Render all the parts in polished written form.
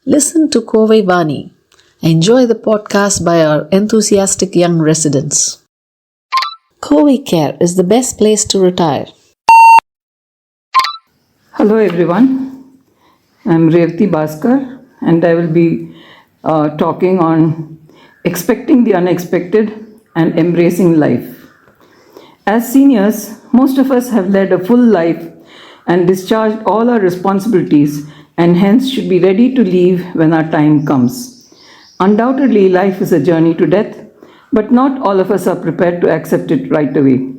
Listen to Kovai Vani. Enjoy the podcast by our enthusiastic young residents. Kovai Care is the best place to retire. Hello everyone, I'm Revati Bhaskar and I will be talking on expecting the unexpected and embracing life. As seniors, most of us have led a full life and discharged all our responsibilities and hence should be ready to leave when our time comes. Undoubtedly, life is a journey to death, but not all of us are prepared to accept it right away.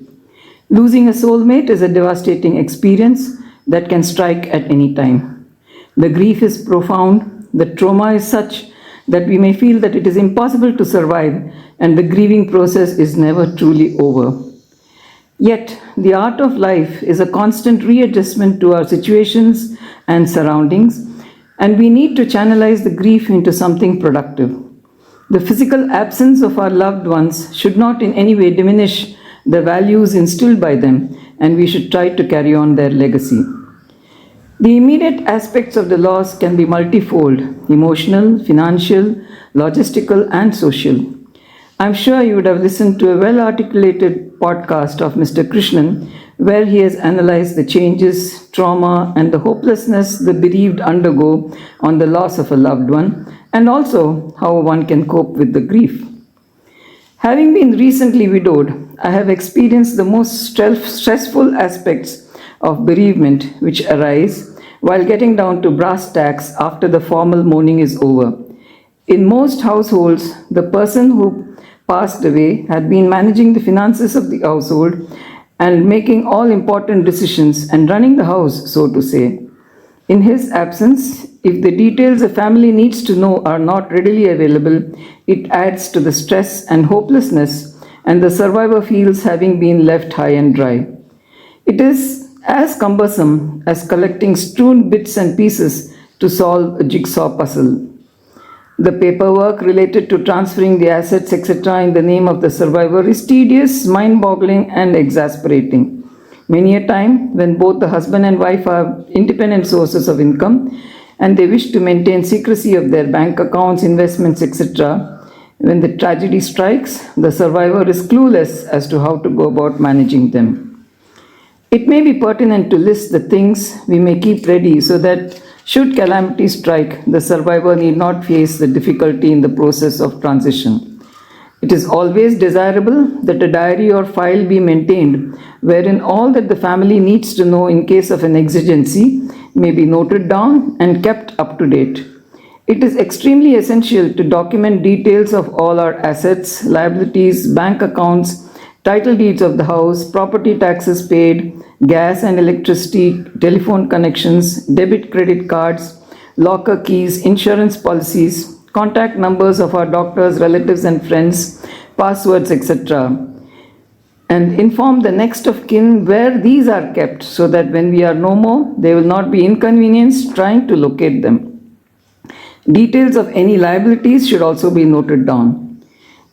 Losing a soulmate is a devastating experience that can strike at any time. The grief is profound, the trauma is such that we may feel that it is impossible to survive and the grieving process is never truly over. Yet, the art of life is a constant readjustment to our situations and surroundings, and we need to channelize the grief into something productive. The physical absence of our loved ones should not in any way diminish the values instilled by them, and we should try to carry on their legacy. The immediate aspects of the loss can be multifold: emotional, financial, logistical, and social. I'm sure you would have listened to a well-articulated podcast of Mr. Krishnan, where he has analyzed the changes, trauma, and the hopelessness the bereaved undergo on the loss of a loved one, and also how one can cope with the grief. Having been recently widowed, I have experienced the most stressful aspects of bereavement which arise while getting down to brass tacks after the formal mourning is over. In most households, the person who passed away had been managing the finances of the household and making all important decisions and running the house, so to say. In his absence, if the details a family needs to know are not readily available, it adds to the stress and hopelessness, and the survivor feels having been left high and dry. It is as cumbersome as collecting strewn bits and pieces to solve a jigsaw puzzle. The paperwork related to transferring the assets, etc., in the name of the survivor is tedious, mind-boggling, and exasperating. Many a time, when both the husband and wife are independent sources of income and they wish to maintain secrecy of their bank accounts, investments, etc., when the tragedy strikes, the survivor is clueless as to how to go about managing them. It may be pertinent to list the things we may keep ready so that should calamity strike, the survivor need not face the difficulty in the process of transition. It is always desirable that a diary or file be maintained wherein all that the family needs to know in case of an exigency may be noted down and kept up to date. It is extremely essential to document details of all our assets, liabilities, bank accounts, title deeds of the house, property taxes paid, gas and electricity, telephone connections, debit credit cards, locker keys, insurance policies, contact numbers of our doctors, relatives and friends, passwords, etc. And inform the next of kin where these are kept so that when we are no more, they will not be inconvenienced trying to locate them. Details of any liabilities should also be noted down.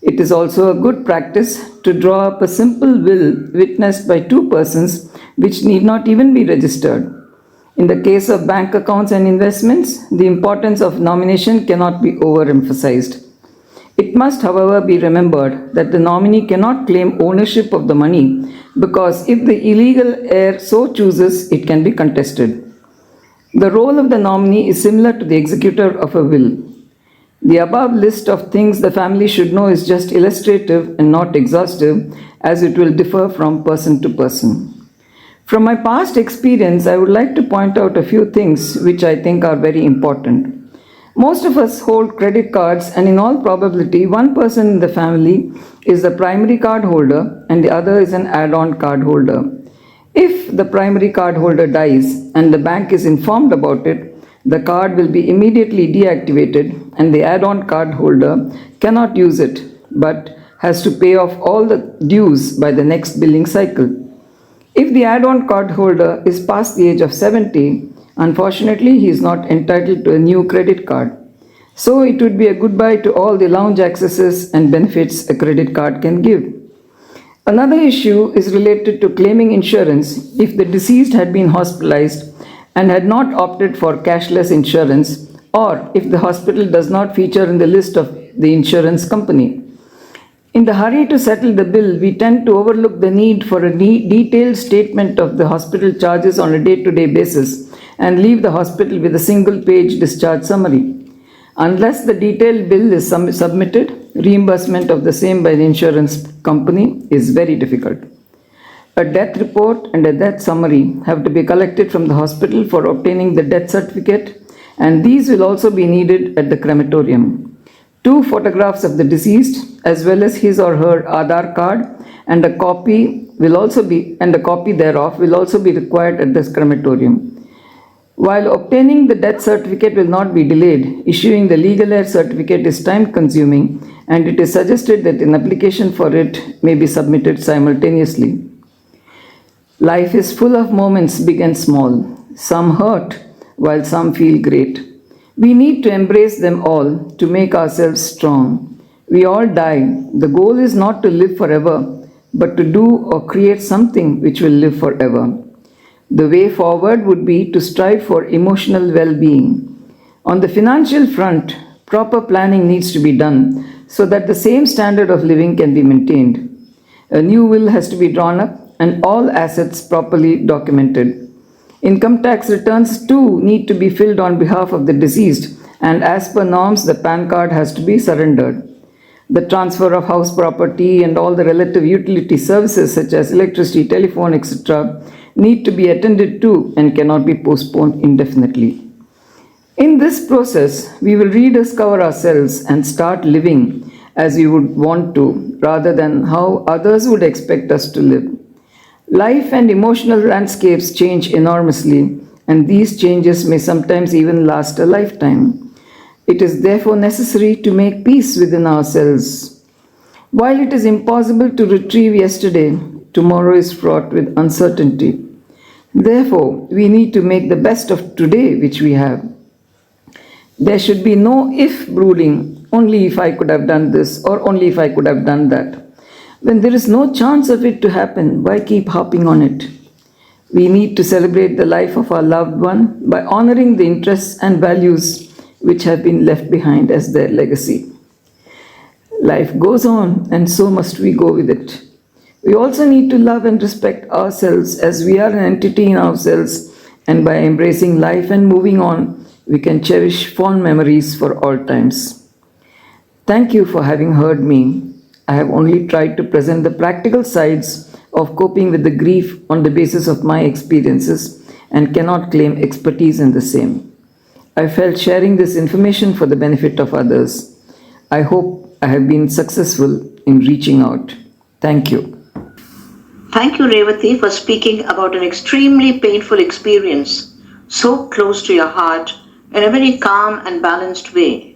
It is also a good practice to draw up a simple will witnessed by two persons which need not even be registered. In the case of bank accounts and investments, the importance of nomination cannot be overemphasized. It must, however, be remembered that the nominee cannot claim ownership of the money because if the illegal heir so chooses, it can be contested. The role of the nominee is similar to the executor of a will. The above list of things the family should know is just illustrative and not exhaustive, as it will differ from person to person. From my past experience, I would like to point out a few things which I think are very important. Most of us hold credit cards, and in all probability, one person in the family is the primary card holder and the other is an add-on card holder. If the primary card holder dies and the bank is informed about it, the card will be immediately deactivated and the add-on card holder cannot use it but has to pay off all the dues by the next billing cycle. If the add-on card holder is past the age of 70, unfortunately he is not entitled to a new credit card. So it would be a goodbye to all the lounge accesses and benefits a credit card can give. Another issue is related to claiming insurance if the deceased had been hospitalized and had not opted for cashless insurance, or if the hospital does not feature in the list of the insurance company. In the hurry to settle the bill, we tend to overlook the need for a detailed statement of the hospital charges on a day-to-day basis and leave the hospital with a single-page discharge summary. Unless the detailed bill is submitted, reimbursement of the same by the insurance company is very difficult. A death report and a death summary have to be collected from the hospital for obtaining the death certificate, and these will also be needed at the crematorium. 2 photographs of the deceased, as well as his or her Aadhaar card, and a copy thereof will also be required at this crematorium. While obtaining the death certificate will not be delayed, issuing the legal heir certificate is time consuming, and it is suggested that an application for it may be submitted simultaneously. Life is full of moments big and small. Some hurt, while some feel great. We need to embrace them all to make ourselves strong. We all die. The goal is not to live forever, but to do or create something which will live forever. The way forward would be to strive for emotional well-being. On the financial front, proper planning needs to be done so that the same standard of living can be maintained. A new will has to be drawn up and all assets properly documented. Income tax returns too need to be filled on behalf of the deceased, and as per norms, the PAN card has to be surrendered. The transfer of house property and all the relative utility services such as electricity, telephone, etc. need to be attended to and cannot be postponed indefinitely. In this process, we will rediscover ourselves and start living as we would want to, rather than how others would expect us to live. Life and emotional landscapes change enormously, and these changes may sometimes even last a lifetime. It is therefore necessary to make peace within ourselves. While it is impossible to retrieve yesterday, tomorrow is fraught with uncertainty. Therefore, we need to make the best of today which we have. There should be no if brooding, only if I could have done this or only if I could have done that. When there is no chance of it to happen, why keep harping on it? We need to celebrate the life of our loved one by honoring the interests and values which have been left behind as their legacy. Life goes on, and so must we go with it. We also need to love and respect ourselves as we are an entity in ourselves, and by embracing life and moving on, we can cherish fond memories for all times. Thank you for having heard me. I have only tried to present the practical sides of coping with the grief on the basis of my experiences and cannot claim expertise in the same. I felt sharing this information for the benefit of others. I hope I have been successful in reaching out. Thank you. Thank you, Revati, for speaking about an extremely painful experience so close to your heart in a very calm and balanced way.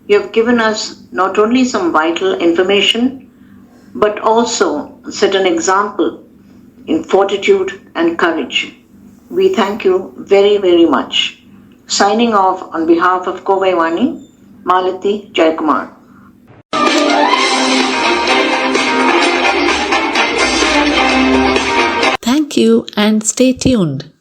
You have given us not only some vital information, but also set an example in fortitude and courage. We thank you very, very much. Signing off on behalf of Kovai Vani, Malati Jayakumar. Thank you and stay tuned.